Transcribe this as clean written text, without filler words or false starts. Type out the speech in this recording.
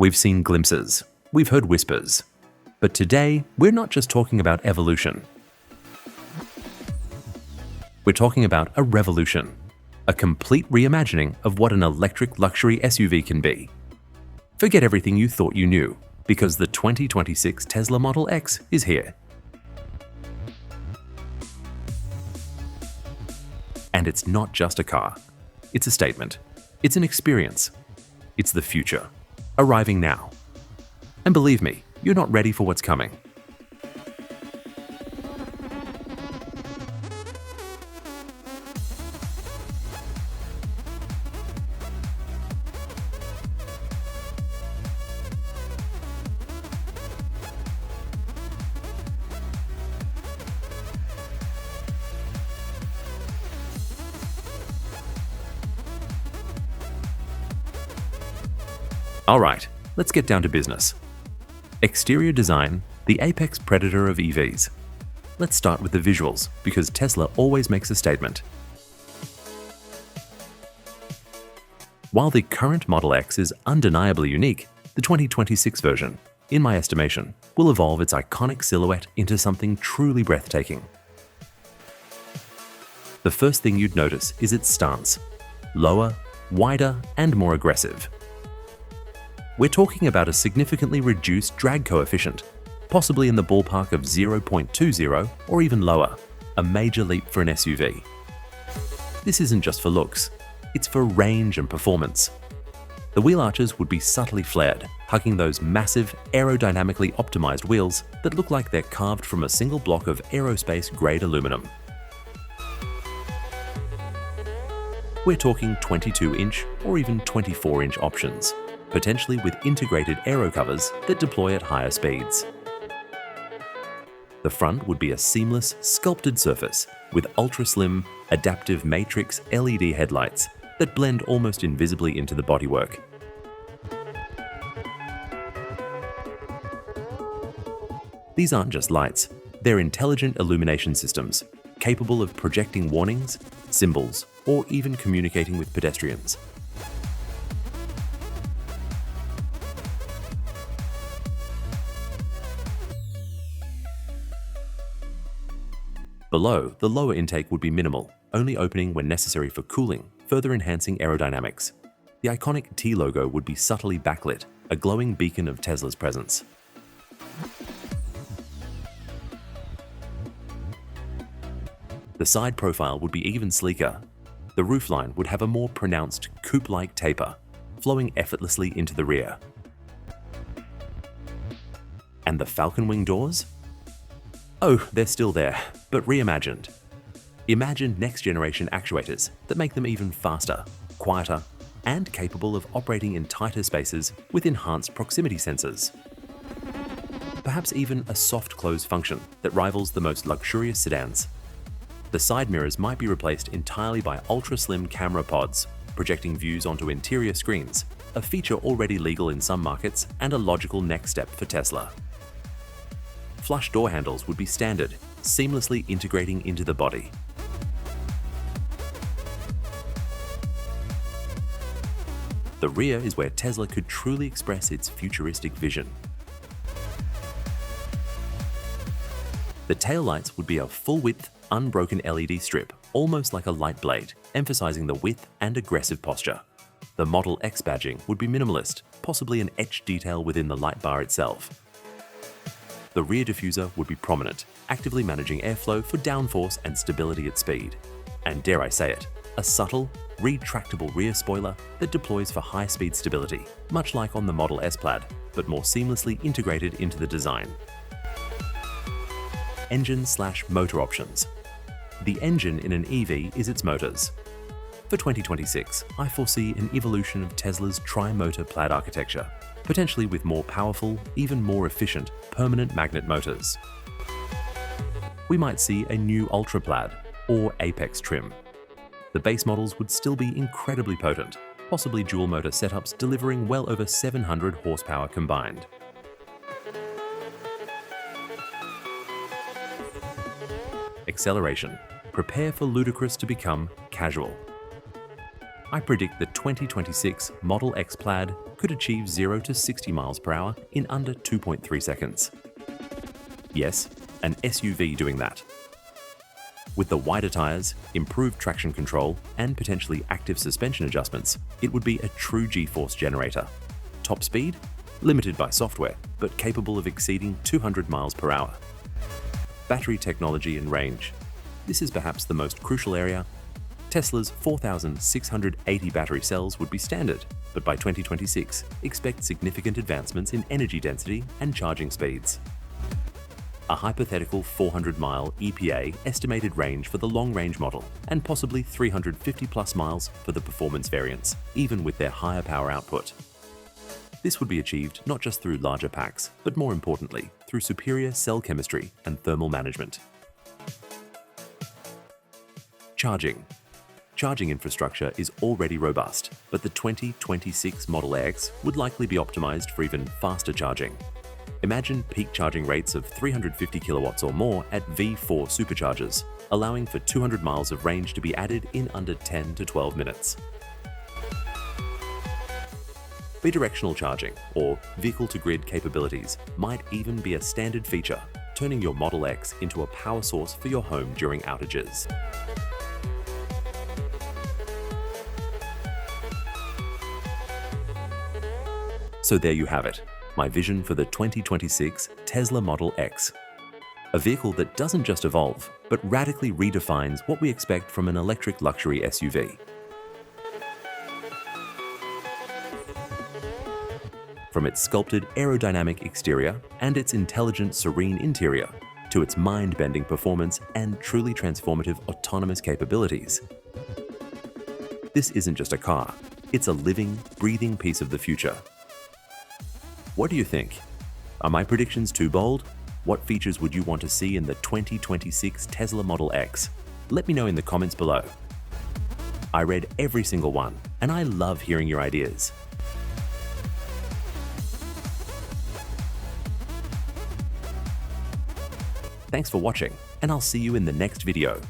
We've seen glimpses, we've heard whispers, but today we're not just talking about evolution. We're talking about a revolution, a complete reimagining of what an electric luxury SUV can be. Forget everything you thought you knew, because the 2026 Tesla Model X is here. And it's not just a car. It's a statement. It's an experience. It's the future, arriving now. And believe me, you're not ready for what's coming. Alright, let's get down to business. Exterior design, the apex predator of EVs. Let's start with the visuals, because Tesla always makes a statement. While the current Model X is undeniably unique, the 2026 version, in my estimation, will evolve its iconic silhouette into something truly breathtaking. The first thing you'd notice is its stance. Lower, wider, and more aggressive. We're talking about a significantly reduced drag coefficient, possibly in the ballpark of 0.20 or even lower, a major leap for an SUV. This isn't just for looks, it's for range and performance. The wheel arches would be subtly flared, hugging those massive, aerodynamically optimized wheels that look like they're carved from a single block of aerospace-grade aluminum. We're talking 22-inch or even 24-inch options, potentially with integrated aero covers that deploy at higher speeds. The front would be a seamless, sculpted surface with ultra-slim, adaptive matrix LED headlights that blend almost invisibly into the bodywork. These aren't just lights, they're intelligent illumination systems, capable of projecting warnings, symbols, or even communicating with pedestrians. Below, the lower intake would be minimal, only opening when necessary for cooling, further enhancing aerodynamics. The iconic T logo would be subtly backlit, a glowing beacon of Tesla's presence. The side profile would be even sleeker. The roofline would have a more pronounced coupe-like taper, flowing effortlessly into the rear. And the Falcon Wing doors? Oh, they're still there, but reimagined. Imagine next-generation actuators that make them even faster, quieter, and capable of operating in tighter spaces with enhanced proximity sensors. Perhaps even a soft close function that rivals the most luxurious sedans. The side mirrors might be replaced entirely by ultra-slim camera pods, projecting views onto interior screens, a feature already legal in some markets and a logical next step for Tesla. Flush door handles would be standard, seamlessly integrating into the body. The rear is where Tesla could truly express its futuristic vision. The taillights would be a full-width, unbroken LED strip, almost like a light blade, emphasizing the width and aggressive posture. The Model X badging would be minimalist, possibly an etched detail within the light bar itself. The rear diffuser would be prominent, actively managing airflow for downforce and stability at speed. And dare I say it, a subtle, retractable rear spoiler that deploys for high-speed stability, much like on the Model S Plaid, but more seamlessly integrated into the design. Engine/motor options. The engine in an EV is its motors. For 2026, I foresee an evolution of Tesla's tri-motor Plaid architecture, potentially with more powerful, even more efficient, permanent magnet motors. We might see a new Ultra Plaid or Apex trim. The base models would still be incredibly potent, possibly dual-motor setups delivering well over 700 horsepower combined. Acceleration. Prepare for ludicrous to become casual. I predict the 2026 Model X Plaid could achieve 0 to 60 miles per hour in under 2.3 seconds. Yes, an SUV doing that. With the wider tyres, improved traction control, and potentially active suspension adjustments, it would be a true G-force generator. Top speed? Limited by software, but capable of exceeding 200 miles per hour. Battery technology and range. This is perhaps the most crucial area. Tesla's 4,680 battery cells would be standard, but by 2026, expect significant advancements in energy density and charging speeds. A hypothetical 400-mile EPA estimated range for the long-range model, and possibly 350-plus miles for the performance variants, even with their higher power output. This would be achieved not just through larger packs, but more importantly, through superior cell chemistry and thermal management. Charging. Charging infrastructure is already robust, but the 2026 Model X would likely be optimized for even faster charging. Imagine peak charging rates of 350 kilowatts or more at V4 superchargers, allowing for 200 miles of range to be added in under 10 to 12 minutes. Bidirectional charging, or vehicle-to-grid capabilities, might even be a standard feature, turning your Model X into a power source for your home during outages. So there you have it, my vision for the 2026 Tesla Model X. A vehicle that doesn't just evolve, but radically redefines what we expect from an electric luxury SUV. From its sculpted aerodynamic exterior and its intelligent, serene interior, to its mind-bending performance and truly transformative autonomous capabilities. This isn't just a car, it's a living, breathing piece of the future. What do you think? Are my predictions too bold? What features would you want to see in the 2026 Tesla Model X? Let me know in the comments below. I read every single one, and I love hearing your ideas. Thanks for watching, and I'll see you in the next video.